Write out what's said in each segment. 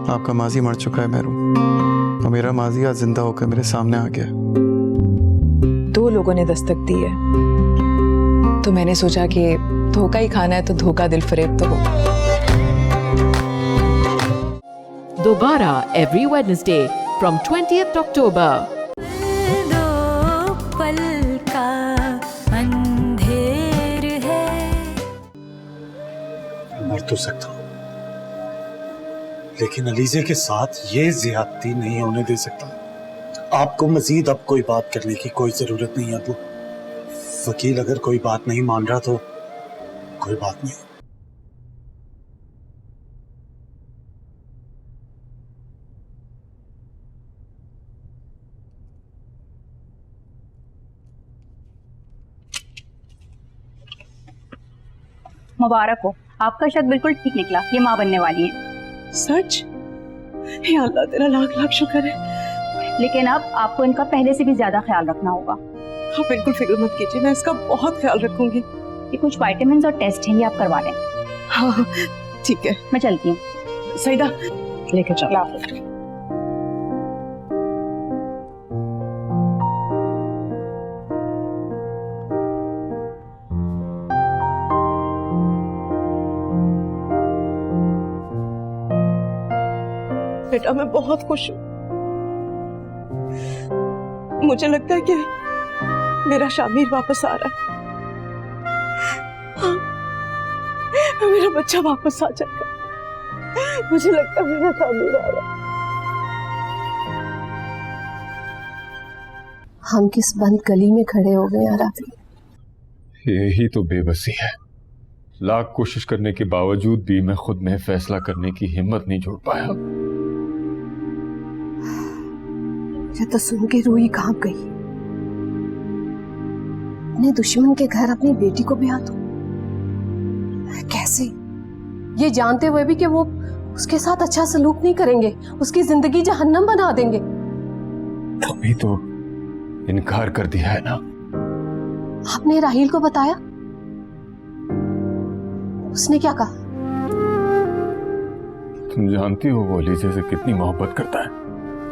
आपका माजी मर चुका है महरूम, और मेरा माजी आज जिंदा होकर मेरे सामने आ गया। 2 लोगों ने दस्तक दी है, तो मैंने सोचा कि धोखा ही खाना है तो धोखा दिल फरेब तो हो। दोबारा every Wednesday from 20th October. दो पल का अंधेर है। मर तो सकता हूं, लेकिन अलीज़े के साथ ये ज्यादती नहीं होने दे सकता। आपको मजीद अब कोई बात करने की कोई जरूरत नहीं है अबू। वकील अगर कोई बात नहीं मान रहा तो कोई बात नहीं। मुबारक हो, आपका शक बिल्कुल ठीक निकला, ये माँ बनने वाली है। सच? हे अल्लाह तेरा लाख लाख शुक्र है। लेकिन अब आपको इनका पहले से भी ज्यादा ख्याल रखना होगा। हाँ बिल्कुल फिक्र मत कीजिए, मैं इसका बहुत ख्याल रखूंगी। ये कुछ विटामिन और टेस्ट हैं, ये आप करवा लें। हाँ ठीक है, मैं चलती हूँ। सईदा लेकर चलो। अल्लाह हाफ़िज़। बेटा मैं बहुत खुश हूँ। मुझे लगता है कि मेरा शामिर वापस आ रहा है। हाँ, मेरा बच्चा वापस आ जाएगा। मुझे लगता है मेरा शामिर आ रहा है। हम किस बंद गली में खड़े हो गए यार आफी। यही तो बेबसी है। लाख कोशिश करने के बावजूद भी मैं खुद में फैसला करने की हिम्मत नहीं जोड़ पाया। मुझे तो सुन के रूही कांप गई। अपने दुश्मन के घर अपनी बेटी को ब्याह दो, कैसे? ये जानते हुए भी कि वो उसके साथ अच्छा सलूक नहीं करेंगे, उसकी जिंदगी जहन्नम बना देंगे। तभी तो इनकार कर दिया है ना। आपने राहील को बताया? उसने क्या कहा? तुम जानती हो वो अलीज़े से कितनी मोहब्बत करता है।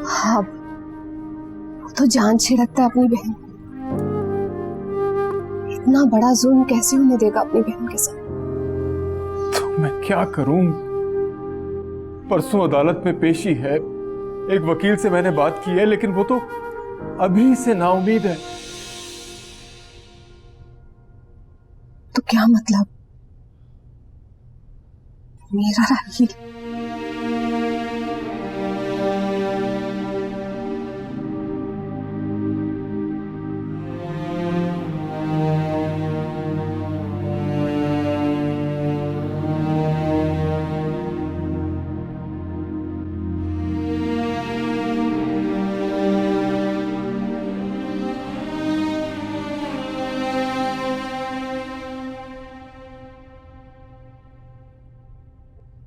हाँ, तो जान छिड़कता है अपनी बहन। इतना बड़ा जुल्म कैसे होने देगा अपनी बहन के साथ? तो मैं क्या करूं? परसों अदालत में पेशी है, एक वकील से मैंने बात की है, लेकिन वो तो अभी से नाउमीद है। तो क्या मतलब? मेरा राहील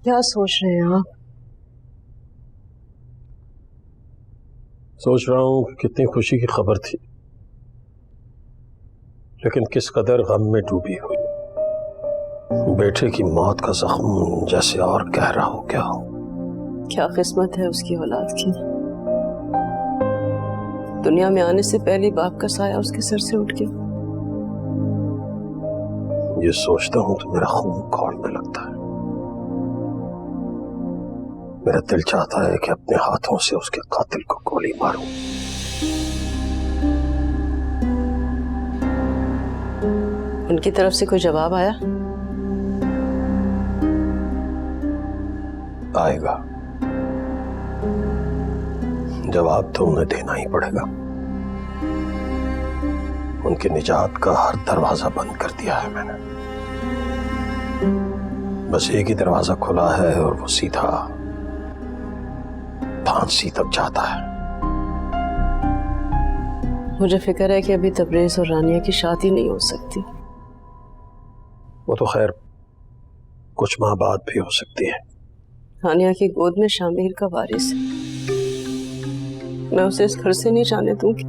क्या सोच रहे हैं आप? सोच रहा हूं कि कितनी खुशी की खबर थी, लेकिन किस कदर गम में डूबी हुई। बेटे की मौत का जख्म जैसे और गहरा हो गया हो। क्या किस्मत है उसकी औलाद की। दुनिया में आने से पहले बाप का साया उसके सर से उठ गया। ये सोचता हूं तो मेरा खून खौलने लगता है। मेरा दिल चाहता है कि अपने हाथों से उसके कातिल को गोली मारूं। उनकी तरफ से कोई जवाब आया? आएगा। जवाब तो उन्हें देना ही पड़ेगा। उनकी निजात का हर दरवाजा बंद कर दिया है मैंने। बस एक ही दरवाजा खुला है और वो सीधा फांसी तक जाता है। मुझे फिक्र है कि अभी तबरेज और रानिया की शादी नहीं हो सकती। वो तो खैर कुछ माह बाद भी हो सकती है। रानिया की गोद में शामिर का वारिस है। मैं उसे इस घर से नहीं जाने दूंगी।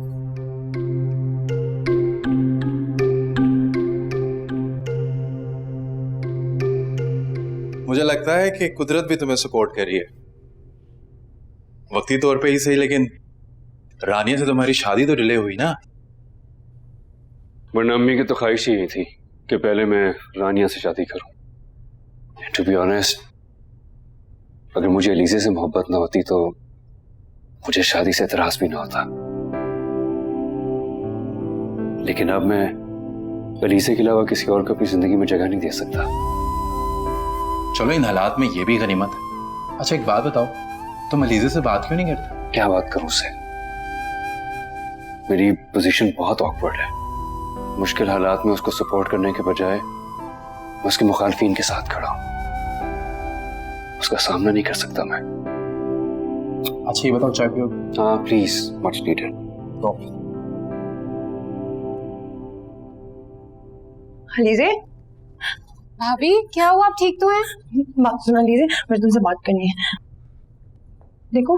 मुझे लगता है कि कुदरत भी तुम्हें सपोर्ट कर रही है। वक्ती तौर पे ही सही, लेकिन रानिया से तुम्हारी शादी तो डिले हुई ना। वरना अम्मी की तो ख्वाहिश ही यही थी कि पहले मैं रानिया से शादी करूं। टू बी ऑनेस्ट, अगर मुझे एलिज़ा से मोहब्बत ना होती तो मुझे शादी से एतराज भी ना होता। लेकिन अब मैं एलिज़ा के अलावा किसी और को अपनी जिंदगी में जगह नहीं दे सकता। चलो इन हालात में ये भी गनीमत है। अच्छा एक बात बताओ, तुम एलिज़ा से बात क्यों नहीं करते? क्या बात करूं उससे? मेरी पोजीशन बहुत ऑकवर्ड है। मुश्किल हालात में उसको सपोर्ट करने के बजाय मैं उसके मुखालफिन के साथ खड़ा हूं। उसका सामना नहीं कर सकता मैं। अच्छा ये बताओ, चाय पियोगे? हाँ प्लीज, मच नीडेड। लीजिए। भाभी क्या हुआ, आप ठीक तो हैं? बात सुना लीजिए, मुझे तुमसे बात करनी है। देखो,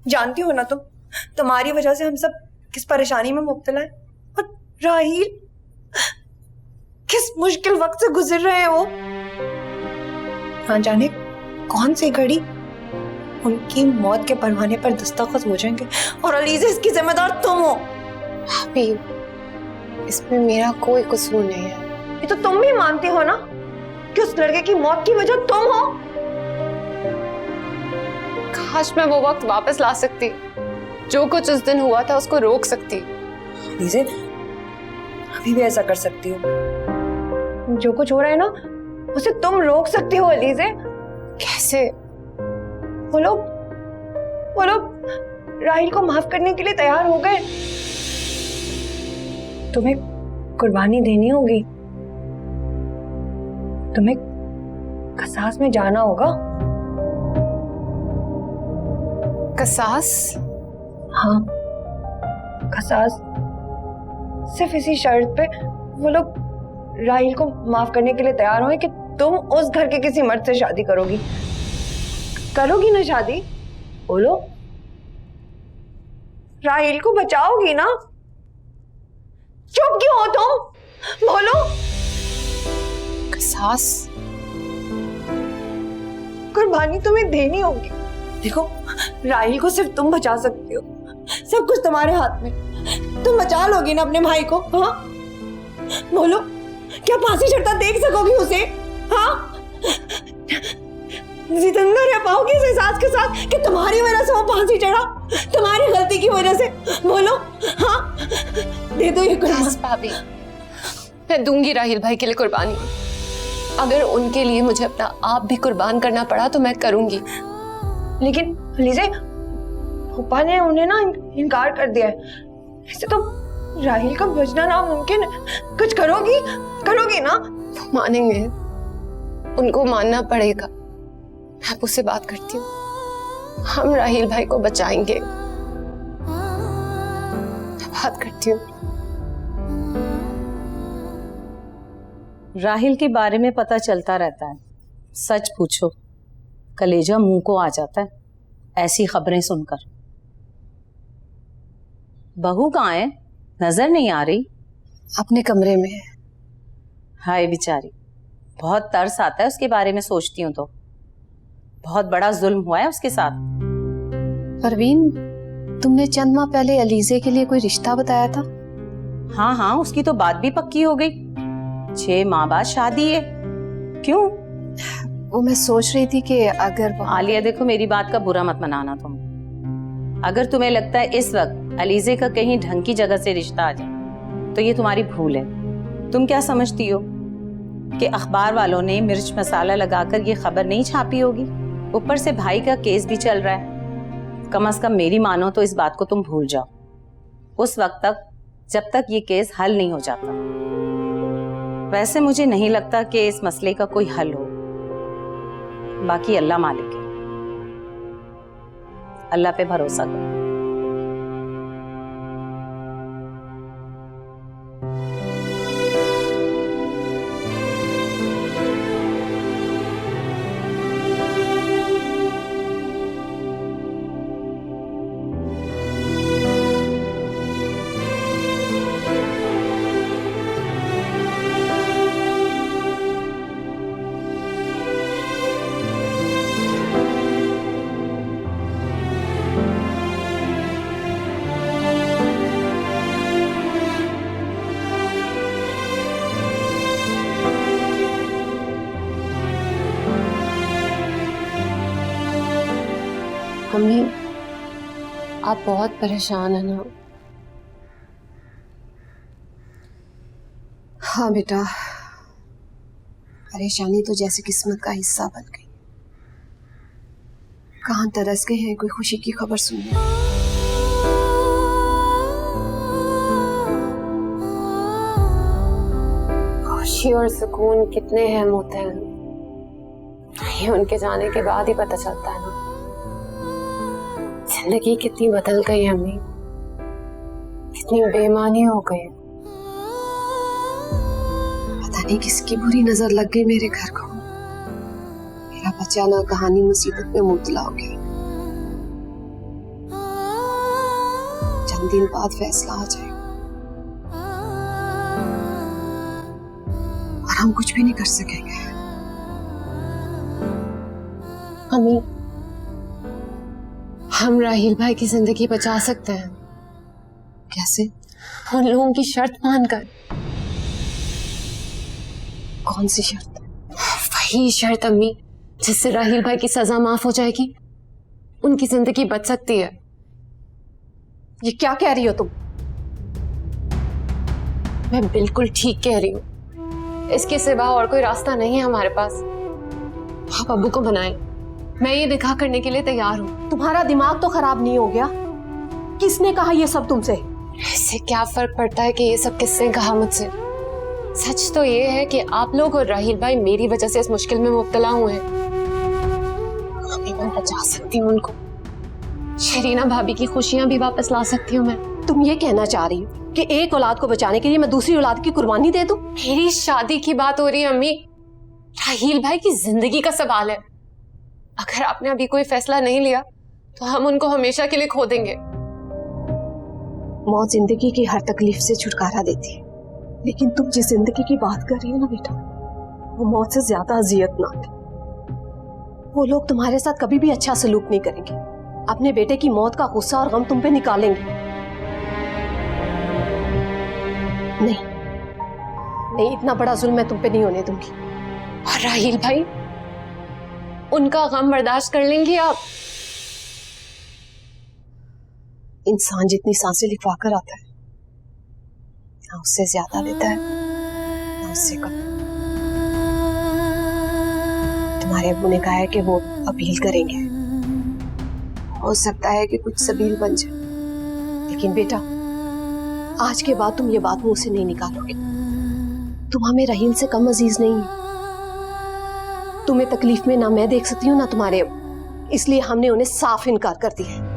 जानती हो ना तुम, तुम्हारी वजह से हम सब किस परेशानी में मुब्तला है, और राहील किस मुश्किल वक्त से गुजर रहे हैं वो। ना जाने कौन सी घड़ी उनकी मौत के परवाने पर दस्तखत हो जाएंगे और अलीज़ा इसकी जिम्मेदार तुम हो। भाभी इसमें मेरा कोई कसूर नहीं है। ये तो तुम भी मानती हो ना कि उस लड़के की मौत की वजह तुम हो। काश मैं वो वक्त वापस ला सकती, जो कुछ उस दिन हुआ था उसको रोक सकती। अलीज़ा, अभी भी ऐसा कर सकती हो। जो कुछ हो रहा है ना उसे तुम रोक सकती हो अलीज़ा। कैसे? वो लोग राहिल को माफ करने के लिए तैयार हो गए। तुम्हें कुर्बानी देनी होगी, तुम्हें कसास में जाना होगा। कसास? हाँ, कसास। सिर्फ इसी शर्त पे वो लोग राहिल को माफ करने के लिए तैयार हुए कि तुम उस घर के किसी मर्द से शादी करोगी ना शादी? बोलो, राहिल को बचाओगी ना? चुप क्यों हो तुम? बोलो। कसास? कुर्बानी तुम्हें देनी होगी। देखो, राहिल को सिर्फ तुम बचा सकती हो, सब कुछ तुम्हारे हाथ में। तुम बचा लोगी ना अपने भाई को? हाँ बोलो, क्या फांसी चढ़ता देख सकोगी उसे? हाँ, जिंदा रह पाओगी इस एहसास के साथ कि तुम्हारी वजह से वो फांसी चढ़ा, तुम्हारी गलती की वजह से? बोलो। हाँ, दे दो ये कुर्बानी। भाभी, मैं दूंगी राहिल भाई के लिए कुर्बानी। अगर उनके लिए मुझे अपना आप भी कुर्बान करना पड़ा तो मैं करूंगी। लेकिन लीजिए, फूफा ने उन्हें ना इनकार कर दिया है। ऐसे तो राहिल का बचना नामुमकिन है। कुछ करोगी ना? मानेंगे, उनको मानना पड़ेगा। मैं उससे बात करती हूँ, हम राहिल भाई को बचाएंगे। बात करती हूँ। राहिल के बारे में पता चलता रहता है, सच पूछो कलेजा मुंह को आ जाता है ऐसी खबरें सुनकर। बहू कहाँ है? नजर नहीं आ रही। अपने कमरे में है। हाय बेचारी, बहुत तरस आता है उसके बारे में सोचती हूँ तो। बहुत बड़ा जुल्म हुआ है उसके साथ। परवीन, तुमने चंद माह पहले अलीज़ा के लिए कोई रिश्ता बताया था। हाँ हाँ, उसकी तो बात भी पक्की हो गई। 6 माह बाद शादी है। क्यों? वो मैं सोच रही थी कि अगर आलिया, देखो मेरी बात का बुरा मत मनाना तुम। अगर तुम्हें लगता है इस वक्त अलीज़ा का कहीं ढंग की जगह से रिश्ता आ जाए तो ये तुम्हारी भूल है। तुम क्या समझती हो कि अखबार वालों ने मिर्च मसाला लगाकर ये खबर नहीं छापी होगी? ऊपर से भाई का केस भी चल रहा है। कम से कम मेरी मानो तो इस बात को तुम भूल जाओ उस वक्त तक, जब तक ये केस हल नहीं हो जाता। वैसे मुझे नहीं लगता कि इस मसले का कोई हल हो। बाकी अल्लाह मालिक है, अल्लाह पे भरोसा करो। मम्मी आप बहुत परेशान है ना? हाँ बेटा, परेशानी तो जैसे किस्मत का हिस्सा बन गई। कहाँ तरस गए हैं कोई खुशी की खबर सुनने। खुशी और सुकून कितने अहम होते हैं, ये उनके जाने के बाद ही पता चलता है ना। जिंदगी कितनी बदल गई है अम्मी, कितनी बेईमानी हो गई। पता नहीं किसकी बुरी नजर लग गई मेरे घर को। मेरा बच्चा ना कहानी मुसीबत में मुब्तला हो गया। चंद दिन बाद फैसला आ जाएगा और हम कुछ भी नहीं कर सकेंगे। अम्मी, हम राहील भाई की जिंदगी बचा सकते हैं। कैसे? उन लोगों की शर्त मानकर। कौन सी शर्त? वही शर्त अम्मी जिससे राहील भाई की सजा माफ हो जाएगी, उनकी जिंदगी बच सकती है। ये क्या कह रही हो तुम? मैं बिल्कुल ठीक कह रही हूँ। इसके सिवा और कोई रास्ता नहीं है हमारे पास। आप अब्बू को मनाएं। मैं ये निकाह करने के लिए तैयार हूँ। तुम्हारा दिमाग तो खराब नहीं हो गया? किसने कहा ये सब तुमसे? इससे क्या फर्क पड़ता है कि ये सब किसने कहा मुझसे? सच तो ये है कि आप लोग और राहील भाई मेरी वजह से इस मुश्किल में मुब्तला हुए हैं। अभी मैं बचा सकती हूँ उनको। शरीना भाभी की खुशियां भी वापस ला सकती हूँ मैं। तुम ये कहना चाह रही हो कि एक औलाद को बचाने के लिए मैं दूसरी औलाद की कुर्बानी दे दूं? मेरी शादी की बात हो रही है अम्मी, राहील भाई की जिंदगी का सवाल है। अगर आपने अभी कोई फैसला नहीं लिया तो हम उनको हमेशा के लिए खो देंगे। मौत जिंदगी की हर तकलीफ से छुटकारा देती है, लेकिन तुम जिस जिंदगी की बात कर रही हो ना बेटा, वो मौत से ज्यादा अजियतनाक है। वो लोग तुम्हारे साथ कभी भी अच्छा सलूक नहीं करेंगे। अपने बेटे की मौत का गुस्सा और गम तुम पे निकालेंगे। नहीं, इतना बड़ा जुल्म मैं तुम पे नहीं होने दूंगी। और राहील भाई, उनका गम बर्दाश्त कर लेंगी आप? इंसान जितनी सांसें लिखवा कर आता है, ना उससे ज्यादा देता है ना उससे कम। तुम्हारे अब्बू ने कहा है कि वो अपील करेंगे। हो सकता है कि कुछ सबील बन जाए, लेकिन बेटा आज के बाद तुम ये बात मुंह से नहीं निकालोगे। तुम हमें राहील से कम अजीज नहीं है। तुम्हें तकलीफ में ना मैं देख सकती हूँ ना तुम्हारे अब्बू, इसलिए हमने उन्हें साफ इनकार कर दिया है।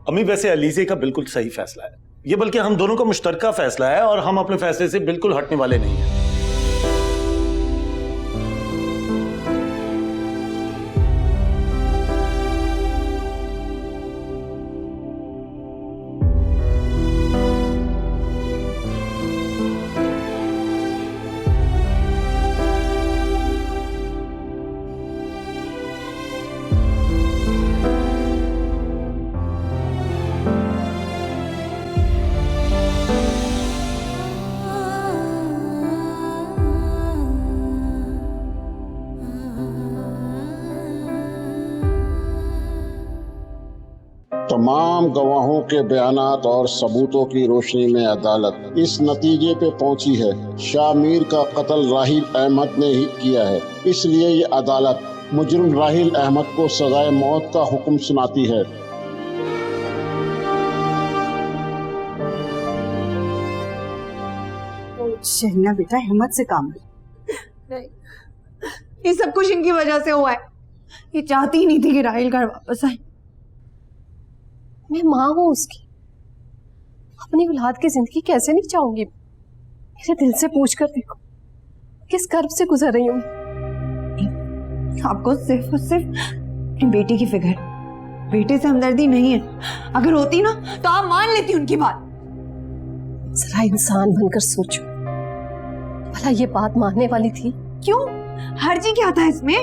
अम्मी, वैसे अलीज़े का बिल्कुल सही फैसला है ये, बल्कि हम दोनों का मुश्तरका फैसला है और हम अपने फैसले से बिल्कुल हटने वाले नहीं हैं। तमाम गवाहों के बयानात और सबूतों की रोशनी में अदालत इस नतीजे पे पहुंची है, शामीर का कत्ल राहील अहमद ने ही किया है। इसलिए ये अदालत मुजरिम राहील अहमद को सजाए मौत का हुक्म सुनाती है। शरीना बेटा, हिम्मत से काम ले। ये सब कुछ इनकी वजह से हुआ है। ये चाहती ही नहीं थी कि राहील घर वापस आए। मैं माँ हूँ उसकी, अपनी औलाद की जिंदगी कैसे नहीं चाहूंगी? मेरे दिल से पूछ कर देखो किस कर्ब से गुजर रही हूँ। आपको सिर्फ और सिर्फ अपनी बेटी की फिक्र, बेटे से हमदर्दी नहीं है। अगर होती ना तो आप मान लेती उनकी बात। जरा इंसान बनकर सोचो, भला ये बात मानने वाली थी? क्यों? हर्जी क्या था इसमें?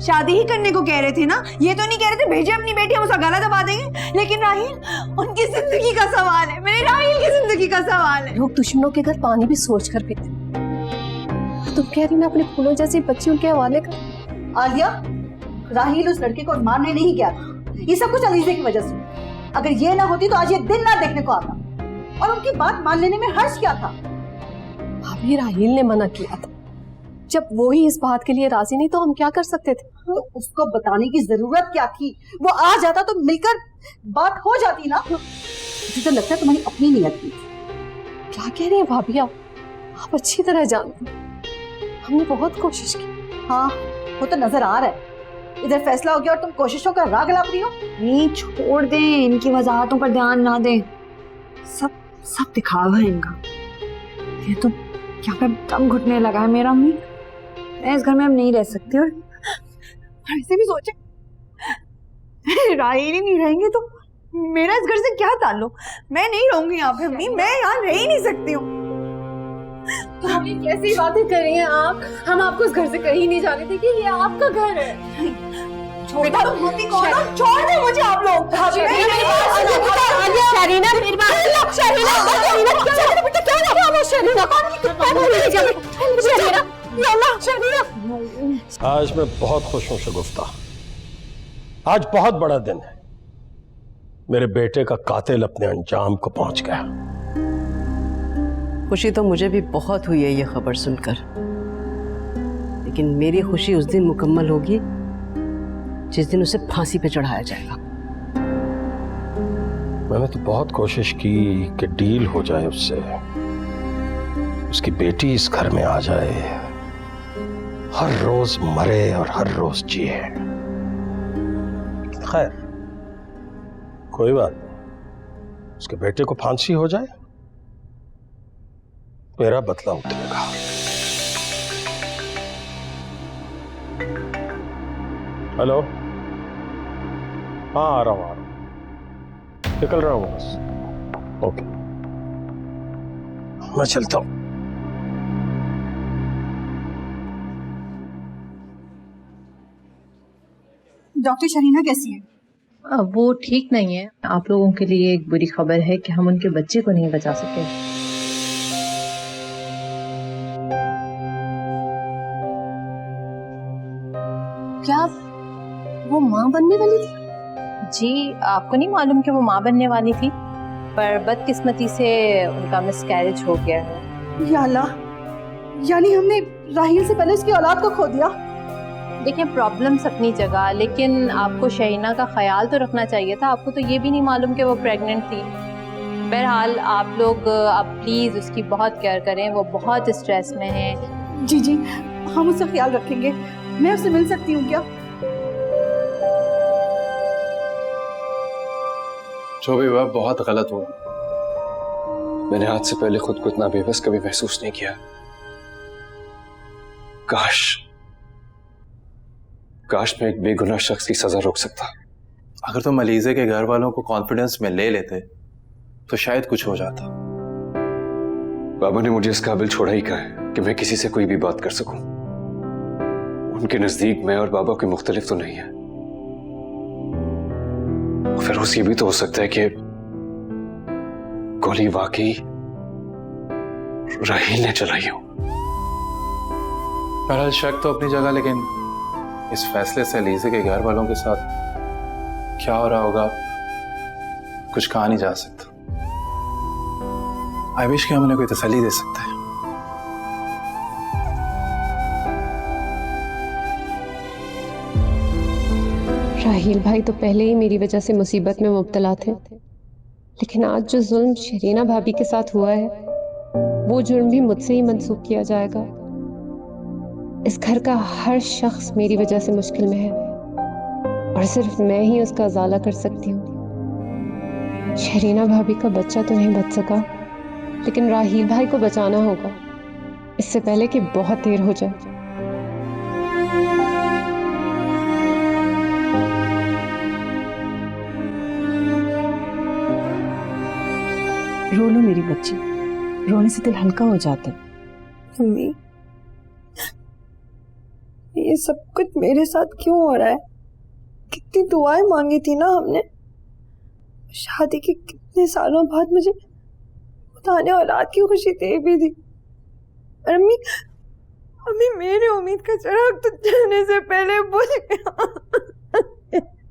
शादी ही करने को कह रहे थे ना, ये तो नहीं कह रहे थे भेजे अपनी बेटी हम उसका गला दबा देंगे। लेकिन राहील, उनकी जिंदगी का सवाल है, मेरे राहील की जिंदगी का सवाल है। लोग दुश्मनों के घर पानी भी सोच कर पीते। तुम कह रही मैं अपने फूलों जैसी बच्ची उनके हवाले कर? आलिया, राहील उस लड़के को मारने नहीं गया था, ये सब कुछ अलीजे की वजह से। अगर ये ना होती तो आज ये दिन ना देखने को आता। और उनकी बात मान लेने में हर्ष क्या था? भाभी, राहील ने मना किया था। जब वो ही इस बात के लिए राजी नहीं तो हम क्या कर सकते थे? तो उसको बताने की जरूरत क्या थी? वो आ जाता तो मिलकर बात हो जाती ना। मुझे तो लगता है तुम्हारी अपनी नीयत थी। क्या कह रही हैं भाभी आप अच्छी तरह जानती हैं। हमने बहुत कोशिश की। हाँ, वो तो नजर आ रहा है। इधर फैसला हो गया और तुम कोशिशों का राग लाप रही हो। नहीं, छोड़ दें, इनकी वजाहतों पर ध्यान ना दें। सब दिखावा है इनका। ये तो क्या पे दम घुटने लगा है मेरा। अम्मी, मैं इस घर में अब नहीं रह सकती। और ऐसे भी सोचे राहील ही नहीं रहेंगे तो मेरा इस घर से क्या ताल्लुक? मैं नहीं रहूंगी यहाँ पे अम्मी, मैं यहाँ रह ही नहीं सकती हूँ। भाभी, कैसी बातें कर रही हैं आप? हम आपको इस घर से कहीं नहीं जाने देंगे, ये आपका घर है। बेटा, तुम होती कौन हो? छोड़ दो मुझे आप लोग। आज मैं बहुत खुश हूं शगुफ्ता। आज बहुत बड़ा दिन है। मेरे बेटे का कातिल अपने अंजाम को पहुंच गया। खुशी तो मुझे भी बहुत हुई है ये खबर सुनकर, लेकिन मेरी खुशी उस दिन मुकम्मल होगी जिस दिन उसे फांसी पे चढ़ाया जाएगा। मैंने तो बहुत कोशिश की कि डील हो जाए उससे, उसकी बेटी इस घर में आ जाए, हर रोज मरे और हर रोज जिए। खैर, कोई बात नहीं, उसके बेटे को फांसी हो जाए, मेरा बदला उतरेगा। हेलो, हाँ आ रहा हूं, निकल रहा हूं बस। ओके, मैं चलता हूं। डॉक्टर शरीना कैसी है? वो ठीक नहीं है। आप लोगों के लिए एक बुरी खबर है कि हम उनके बच्चे को नहीं बचा सके। क्या वो माँ बनने वाली थी? जी, आपको नहीं मालूम कि वो माँ बनने वाली थी, पर बदकिस्मती से उनका मिसकैरेज हो गया है। या अल्लाह, यानी हमने राहील से पहले उसकी औलाद को खो दिया। देखिए, प्रॉब्लम्स अपनी जगह, लेकिन आपको शहीना का ख्याल तो रखना चाहिए था। आपको तो ये भी नहीं मालूम कि वो प्रेग्नेंट थी। बहरहाल, आप लोग अब प्लीज़ उसकी बहुत केयर करें, वो बहुत स्ट्रेस में है। जी जी, हम उसका ख्याल रखेंगे। मैं उससे मिल सकती हूँ क्या? जो भी हुआ बहुत गलत हुआ। मैंने आज से पहले खुद को इतना बेबस कभी महसूस नहीं किया। काश मैं एक बेगुनाह शख्स की सजा रोक सकता। अगर तुम अलीजे के घर वालों को कॉन्फिडेंस में ले लेते तो शायद कुछ हो जाता। बाबा ने मुझे इस काबिल छोड़ा ही कहा है कि मैं किसी से कोई भी बात कर सकूं। उनके नजदीक मैं और बाबा कोई मुख्तलिफ तो नहीं है। फिर उस ये भी तो हो सकता है कि गोली वाकई राहील ने चलाई हो। बहरहाल, शक तो अपनी जगह, लेकिन इस फैसले से अलीजे के घर वालों के साथ क्या हो रहा होगा कुछ कहा नहीं जा सकता। आई विश कि हम उन्हें कोई तसल्ली दे सकते हैं। राहील भाई तो पहले ही मेरी वजह से मुसीबत में मुब्तला थे, लेकिन आज जो जुल्म शरीना भाभी के साथ हुआ है वो जुर्म भी मुझसे ही मंसूब किया जाएगा। इस घर का हर शख्स मेरी वजह से मुश्किल में है और सिर्फ मैं ही उसका उजाला कर सकती हूँ। शरीना भाभी का बच्चा तो नहीं बच सका, लेकिन राहील भाई को बचाना होगा इससे पहले कि बहुत देर हो जाए। रो लो मेरी बच्ची, रोने से दिल हल्का हो जाता है। मम्मी, ये सब कुछ मेरे साथ क्यों हो रहा है? कितनी दुआएं मांगी थी ना हमने, शादी के कितने सालों बाद मुझे खुदा औलाद की खुशी दे भी दी। और अम्मी, अम्मी मेरी उम्मीद का चिराग तो जलने से पहले बुझ गया।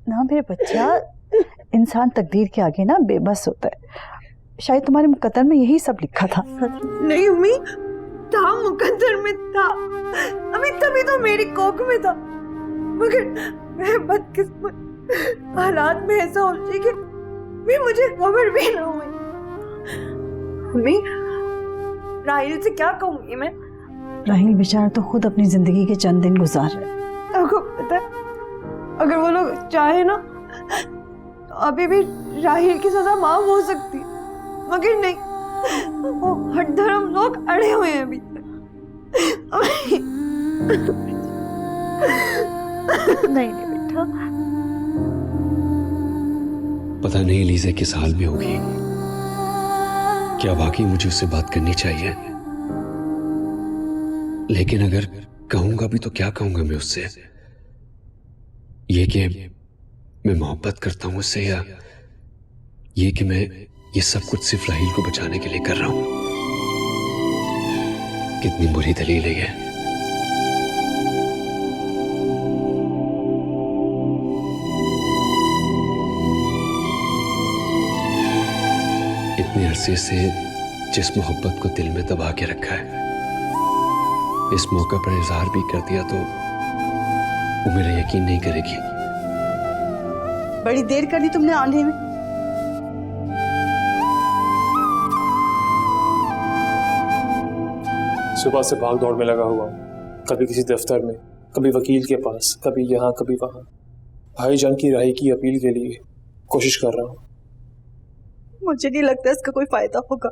ना मेरे बच्चा, इंसान तकदीर के आगे ना बेबस होता है। शायद तुम्हारे मुकद्दर में यही सब लिखा था। नहीं अम्मी, था मुकद्दर में था, अम्मी तभी तो मेरी कोख में था, मगर मैं बदकिस्मत हालात में ऐसा उलझी कि भी मुझे खबर भी ना हुई। अम्मी, राहिल से क्या कहूंगी मैं? राहिल बेचारा तो खुद अपनी जिंदगी के चंद दिन गुजार रहा है। आपको पता है, अगर वो लोग चाहे ना तो अभी भी राहिल की सजा माफ हो सकती है, मगर नहीं, वो हर धर्म लोग अड़े हुए हैं अभी तक। नहीं बेटा, पता नहीं लीज़ा किस हाल में होगी। क्या वाकई मुझे उससे बात करनी चाहिए? लेकिन अगर कहूंगा भी तो क्या कहूंगा मैं उससे? ये कि मैं मोहब्बत करता हूं उससे, या ये कि मैं ये सब कुछ सिर्फ राहिल को बचाने के लिए कर रहा हूं? कितनी बुरी दलील है ये। इतने अरसे से जिस मोहब्बत को दिल में दबा के रखा है, इस मौके पर इजहार भी कर दिया तो वो मेरा यकीन नहीं करेगी। बड़ी देर कर दी तुमने आने में। सुबह से भाग दौड़ में लगा हुआ हूँ, कभी किसी दफ्तर में, कभी वकील के पास, कभी यहाँ कभी वहाँ। भाईजान की राय की अपील के लिए कोशिश कर रहा हूँ। मुझे नहीं लगता इसका कोई फायदा होगा।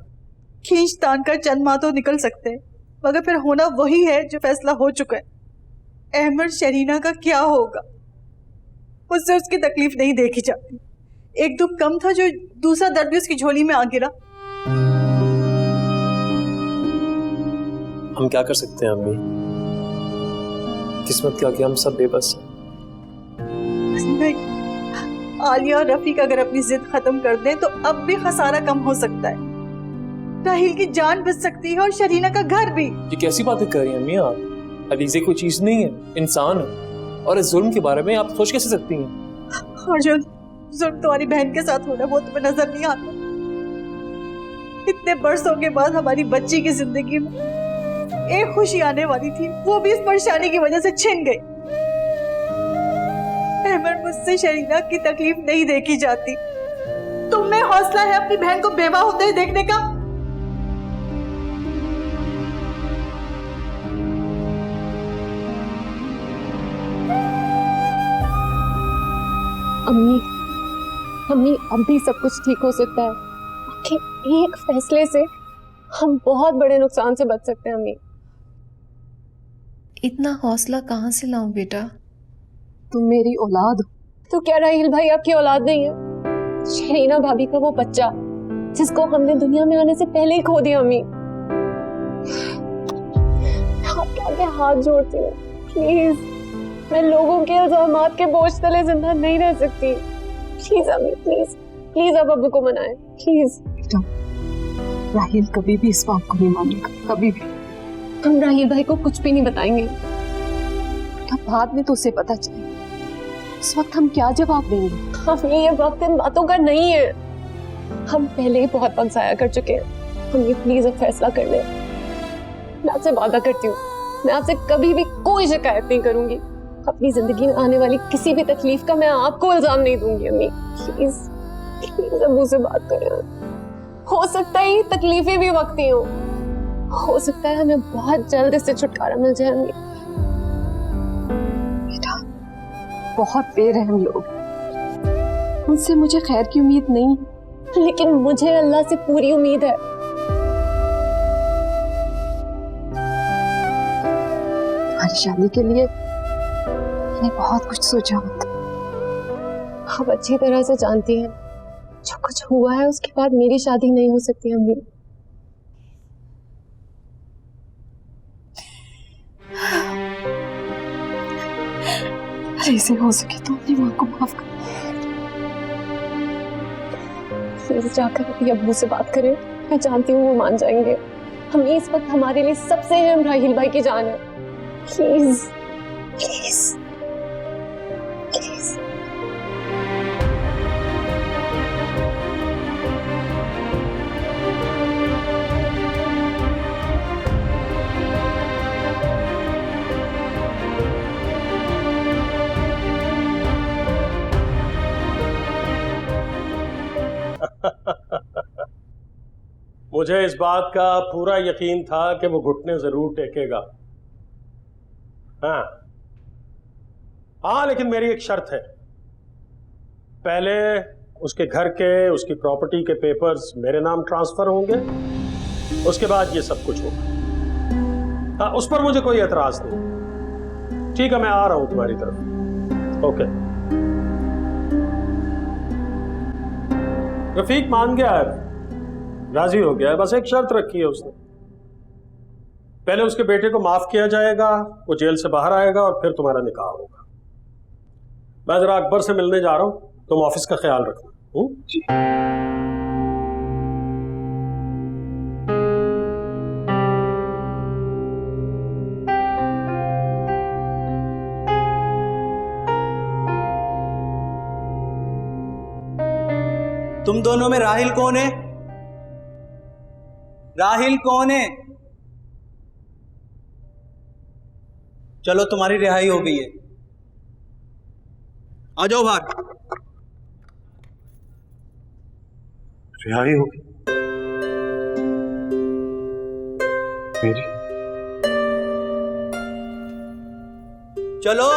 खींच तान कर चंद माह तो निकल सकते हैं, मगर फिर होना वही है जो फैसला हो चुका है। अहमद शरीना का क्या होगा? उससे उसकी तकलीफ नहीं देखी जाती। एक दुख कम था जो दूसरा दर्द भी उसकी झोली में आ गिरा। हम क्या कर सकते हैं अम्मी? किस्मत का कि हम सब बेबस हैं। नहीं, आलिया और रफीक अगर अपनी जिद खत्म कर दें तो अब भी खसारा कम हो सकता है। राहिल की जान बच सकती है और शरीना का घर भी। ये कैसी बातें कर रही हैं अम्मी आप? अलीज़े कोई चीज नहीं है, इंसान है। और इस जुल्म के बारे में आप सोच कैसे सकती हैं? और जो जुल्म तुम्हारी बहन के साथ हो रहा है वो तुम्हें नजर नहीं आता? इतने बरसों के बाद हमारी बच्ची की जिंदगी में एक खुशी आने वाली थी, वो भी इस परेशानी की वजह से छिन गई। अहमद, मुझसे शरीना की तकलीफ नहीं देखी जाती। तुम में हौसला है अपनी बहन को बेवा होते हुए देखने का? अम्मी, अम्मी अब भी सब कुछ ठीक हो सकता है। आखिर एक फैसले से हम बहुत बड़े नुकसान से बच सकते हैं अम्मी। इतना हौसला कहाँ से लाऊं बेटा? तुम मेरी औलाद हो तो क्या राहिल भाई आपकी औलाद नहीं है? शरीना भाभी का वो बच्चा जिसको हमने दुनिया में आने से पहले ही खो दिया। अम्मी, आपके आगे हाथ जोड़ती हूँ, प्लीज। मैं लोगों के इल्जामात के बोझ तले जिंदा नहीं रह सकती। प्लीज अम्मी, प्लीज प्लीज आप अब्बू को मनाएं, प्लीज। राहिल कभी भी इस बात को नहीं मानेगा, कभी भी। हम राहिल भाई को कुछ भी नहीं बताएंगे। अब बाद में तो उसे पता चले, उस वक्त हम क्या जवाब देंगे? हमें ये वक्त इन बातों का नहीं है। हम पहले ही बहुत वक्त जाया कर चुके हैं। हम ये प्लीज अब फैसला कर लें। मैं आपसे वादा करती हूँ, मैं आपसे कभी भी कोई शिकायत नहीं करूंगी। अपनी जिंदगी में आने वाली किसी भी तकलीफ का मैं आपको इल्जाम नहीं दूंगी। अम्मी प्लीज प्लीज अब्बू से बात करें। हो सकता है ये तकलीफें भी वक्ती हो सकता है हमें बहुत जल्द इससे छुटकारा मिल जाए। अम्मी, बेटा, बहुत बेरहम लोग, उनसे मुझे खैर की उम्मीद नहीं, लेकिन मुझे अल्लाह से पूरी उम्मीद है। हमारी शादी के लिए मैंने बहुत कुछ सोचा होता। आप अच्छी तरह से जानती हैं जो कुछ हुआ है उसके बाद मेरी शादी नहीं हो सकती। अम्मी, प्लीज हो सके तो अपनी माँ को माफ कर। प्लीज जाकर अपने अब्बू से बात करें, मैं जानती हूँ वो मान जाएंगे। हम इस वक्त हमारे लिए सबसे अहम राहिल भाई की जान है। Please please please. मुझे इस बात का पूरा यकीन था कि वो घुटने जरूर टेकेगा। हाँ, लेकिन मेरी एक शर्त है। पहले उसके घर के, उसकी प्रॉपर्टी के पेपर्स मेरे नाम ट्रांसफर होंगे, उसके बाद ये सब कुछ होगा। हाँ, उस पर मुझे कोई एतराज नहीं। ठीक है, मैं आ रहा हूं तुम्हारी तरफ। ओके। रफीक मान गया है, राजी हो गया है, बस एक शर्त रखी है उसने। पहले उसके बेटे को माफ किया जाएगा, वो जेल से बाहर आएगा और फिर तुम्हारा निकाह होगा। मैं जरा अकबर से मिलने जा रहा हूं, तुम ऑफिस का ख्याल रखना। जी। तुम दोनों में राहिल कौन है? राहिल कौन है? चलो, तुम्हारी रिहाई हो गई है, आ जाओ बाहर। रिहाई हो गई मेरी? चलो।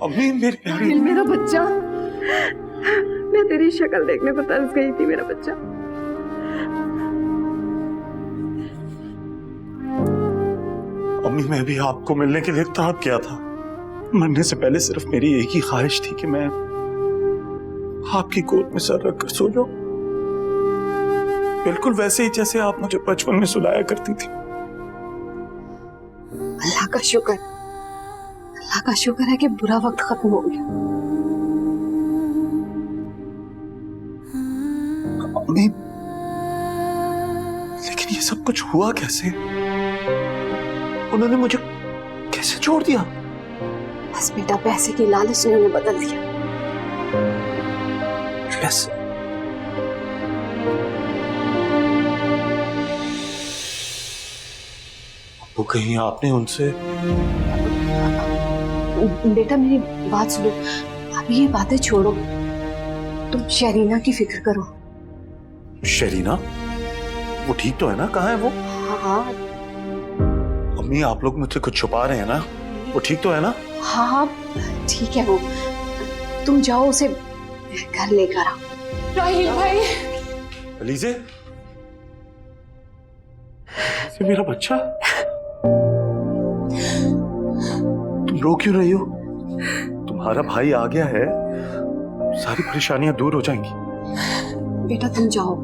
अम्मी, मेरी प्यारी, मेरा बच्चा, मैं तेरी शक्ल देखने को तरस गई थी मेरा बच्चा। अम्मी, मैं भी आपको मिलने के लिए तड़प गया था। मरने से पहले सिर्फ मेरी एक ही ख्वाहिश थी कि मैं आपकी गोद में सर रखकर सो जाऊं, बिल्कुल वैसे ही जैसे आप मुझे बचपन में सुलाया करती थी। अल्लाह का शुक्र, अल्लाह का शुक्र है कि बुरा वक्त खत्म हो गया। अम्मी, लेकिन ये सब कुछ हुआ कैसे? उन्होंने मुझे कैसे छोड़ दिया? बस बेटा, पैसे की लालच ने उन्हें बदल दिया। पैसे? वो कहीं आपने उनसे? बेटा, मेरी बात सुनो, अभी ये बातें छोड़ो, तुम शरीना की फिक्र करो। शरीना? वो ठीक तो है ना? कहाँ है वो? हाँ। अम्मी, आप लोग मुझसे कुछ छुपा रहे हैं ना? वो ठीक तो है ना? हाँ, ठीक है वो। तुम जाओ, उसे घर लेकर आओ। राहिल भाई। अलीज़े, ये मेरा बच्चा? तुम रो क्यों रही हो? तुम्हारा भाई आ गया है, सारी परेशानियां दूर हो जाएंगी। बेटा, तुम जाओ,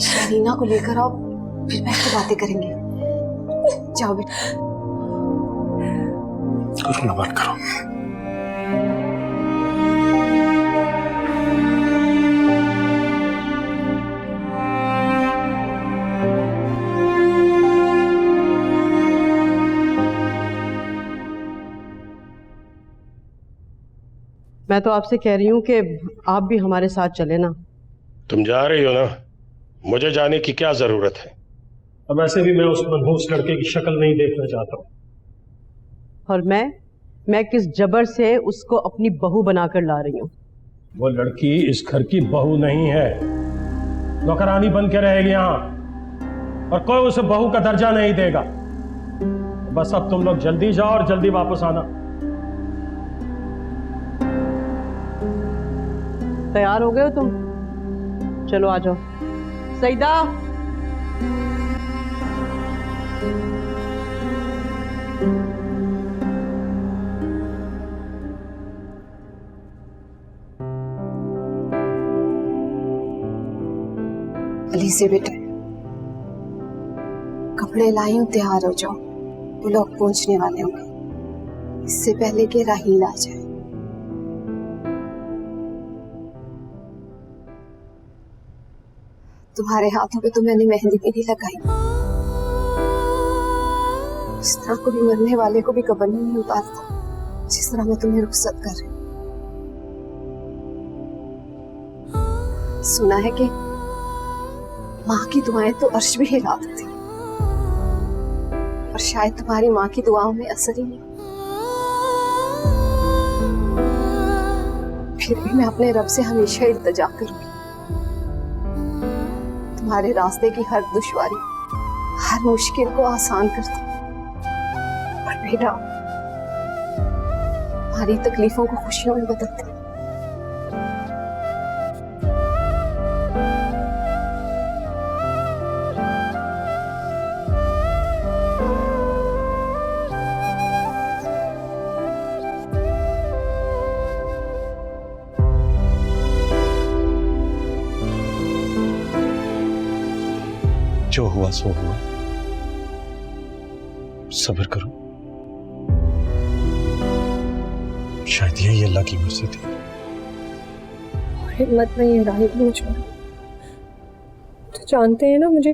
शरीना को लेकर आओ, फिर बैठ के बातें करेंगे। जाओ बेटा। कुछ ना मत करो। मैं तो आपसे कह रही हूँ कि आप भी हमारे साथ चले ना। तुम जा रही हो ना, मुझे जाने की क्या जरूरत है? अब वैसे भी मैं उस मनहूस लड़के की शक्ल नहीं देखना चाहता हूँ। और मैं किस जबर से उसको अपनी बहू बनाकर ला रही हूँ। वो लड़की इस घर की बहू नहीं है, नौकरानी बन के रहेगी यहाँ, और कोई उसे बहू का दर्जा नहीं देगा। बस अब तुम लोग जल्दी जाओ और जल्दी वापस आना। तैयार हो गए हो तुम? चलो आ जाओ। सईदा, अलीज़े बेटे, कपड़े लाई हूँ, तैयार हो जाओ, वो लोग पहुंचने वाले होंगे इससे पहले कि राहील आ जाए। तुम्हारे हाथों पे तो मैंने मेहंदी भी नहीं लगाई। इस तरह को भी मरने वाले को भी कब्र में नहीं उतारता जिस तरह मैं तुम्हें रुखसत कर रही हूँ। सुना है कि माँ की दुआएं तो अर्श भी हिला देती, और शायद तुम्हारी माँ की दुआओं में असर ही नहीं। फिर भी मैं अपने रब से हमेशा इल्तिजा करूंगी, तुम्हारे रास्ते की हर दुश्वारी, हर मुश्किल को आसान कर दो, और बेटा तुम्हारी तकलीफों को खुशियों में बदल दे। जो हुआ सो हुआ, सब्र करो, शायद यही अल्लाह की मर्जी थी। हिम्मत नहीं है राहिल मुझ में। तो जानते हैं ना मुझे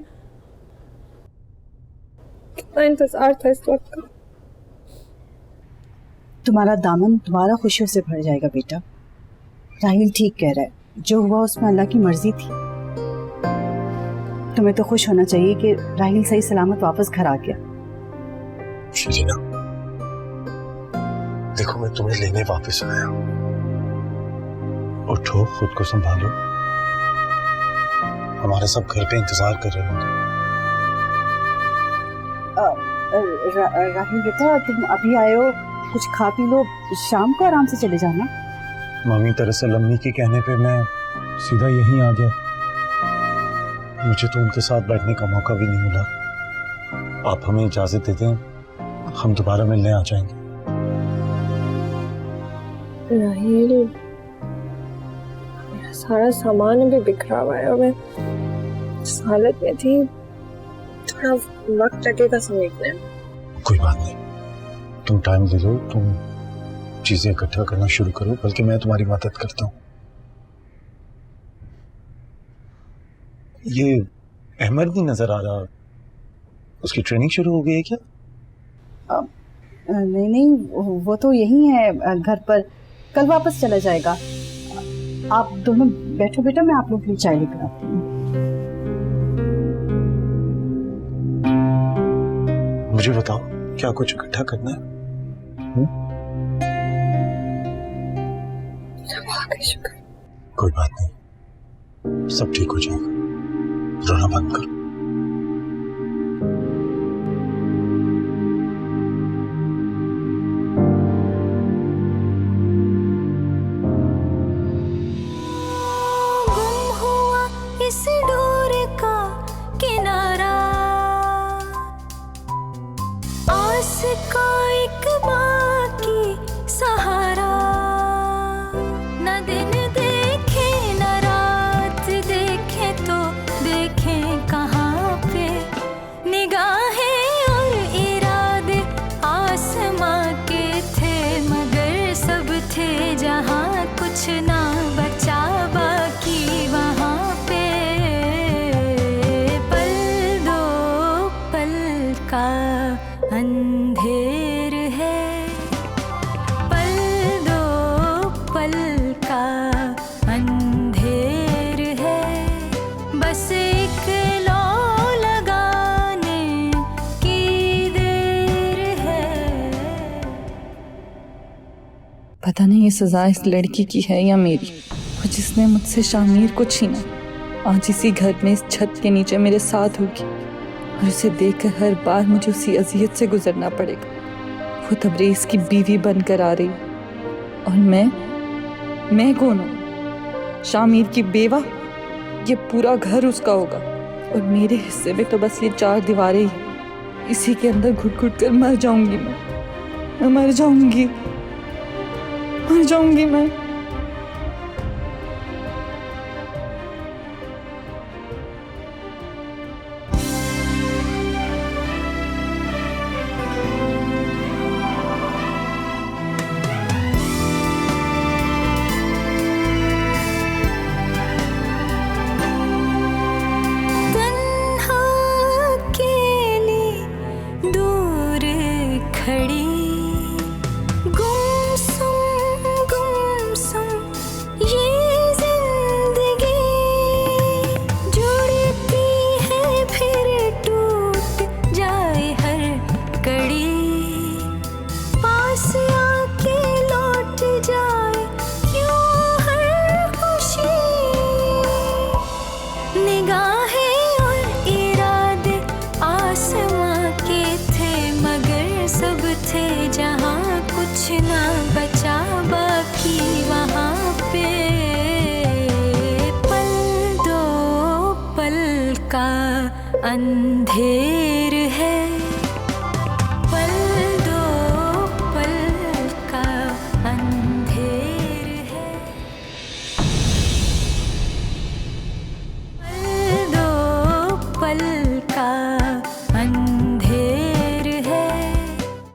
कितना इंतजार था इस वक्त का। तुम्हारा दामन दोबारा खुशियों से भर जाएगा बेटा। राहिल ठीक कह रहा है, जो हुआ उसमें अल्लाह की मर्जी थी। तुम्हें तो खुश होना चाहिए कि राहिल सही सलामत वापस घर आ गया। शरीना, देखो मैं तुम्हें लेने वापस आया। उठो, खुद को संभालो, हमारे सब घर पे इंतजार कर रहे होंगे। राहिल बेटा, तुम अभी आए हो, कुछ खा पी लो, शाम को आराम से चले जाना। मम्मी, दरअसल अम्मी के कहने पे मैं सीधा यहीं आ गया। मुझे तो उनके साथ बैठने का मौका भी नहीं मिला। आप हमें इजाजत दे दें, हम दोबारा मिलने आ जाएंगे। राहिल, मेरा सारा सामान अभी बिखरा हुआ है और मैं इस हालत में थी, थोड़ा वक्त लगेगा समेटने में। कोई बात नहीं, तुम टाइम ले लो, तुम चीजें इकट्ठा करना शुरू करो, बल्कि मैं तुम्हारी मदद करता हूँ। ये अहमद नहीं नजर आ रहा, उसकी ट्रेनिंग शुरू हो गई है क्या? नहीं, वो तो यही है घर पर, कल वापस चला जाएगा। आप दोनों बैठो बेटा, मैं आप लोगों के लिए चाय लेकर आती हूँ। मुझे बताओ, क्या कुछ इकट्ठा करना है? शुक्र। कोई बात नहीं, सब ठीक हो जाएगा, रोना बंद करो। गुम हुआ इस डोर का किनारा, आस का एक बाकी सहारा, न दिन देखे न रात देखे तो देखे कहाँ। सजा इस लड़की की है या मेरी, वो जिसने मुझसे शामिर को छीना, आज इसी घर में इस छत के नीचे मेरे साथ होगी और उसे देखकर हर बार मुझे उसी अजियत से गुजरना पड़ेगा। वो तबरेज़ की बीवी बनकर आ रही और मैं कौन हूँ? शामिर की बेवा। ये पूरा घर उसका होगा और मेरे हिस्से में तो बस ये 4 दीवारें ही हैं। इसी के अंदर घुट घुट कर मर जाऊंगी मैं मर जाऊंगी मैं। अंधेर है।